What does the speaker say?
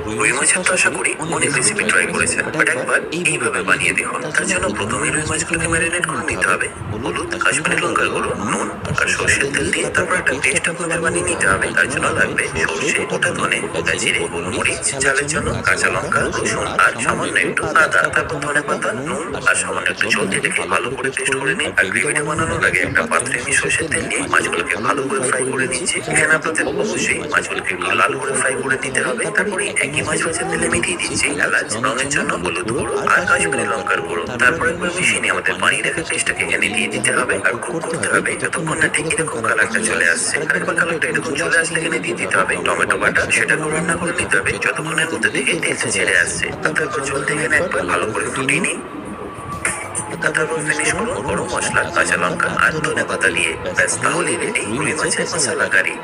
রুই মাছের তো আশা করি অনেক রেসিপি ট্রাই করেছেন, বাট একবার এইভাবে বানিয়ে দেখুন। তার জন্য প্রথমে রুই মাছগুলোকে ম্যারিনেট করে নিতে হবে। হলুদ, কাশ্মীরি লঙ্কার গুঁড়ো, নুন আর সর্ষের তেল দিয়ে তারপর একটা পেস্ট আপনাদের বানিয়ে নিতে হবে। তার জন্য লাগবে সর্ষে, গোটা ধনে, গোটা জিরে, গোলমরিচ, ঝালের জন্য কাঁচা লঙ্কা, রসুন আর সামান্য একটু আদা। তারপর ধনে পাতা, নুন আর সামান্য একটু জল দিয়ে এটাকে ভালো করে পেস্ট করে নিন। আর গ্রেভিটা বানানোর আগে একটা পাত্রে আমি সর্ষের তেল নিয়ে মাছগুলোকে ভালো করে ফ্রাই করে নিচ্ছি। এখানে আপনাদের অবশ্যই মাছগুলোকে একটু লাল করে ফ্রাই করে নিতে হবে। তারপরে একই মাছ ভাজার তেলে মিটিয়ে দিচ্ছি এলাচ, রঙের জন্য হলুদ গুঁড়ো আর কাশ্মীরি লঙ্কার গুঁড়ো। তারপর একবার মিশিয়ে নিয়ে আমাদের বানিয়ে রাখা পেস্টটাকে এখানে দিয়ে দিতে হবে আর কুক করতে হবে যতক্ষণ না ঠিক এরকম কালারটা চলে আসছে। আর একবার কালারটা এরকম চলে আসলে এখানে দিয়ে দিতে হবে টমেটো বাটা। সেটাকেও রান্না করে নিতে হবে যতক্ষণের মধ্যে থেকে তেলটা ছেড়ে আসছে। তারপর জলটা এখানে একবার ভালো করে ফুটিয়ে নিন। তারপর ফিনিশ করুন গরম মশলা, কাঁচা লঙ্কা আর ধনে পাতা দিয়ে। ব্যাস, তাহলেই রেডি রুই মাছের মশলা কারি।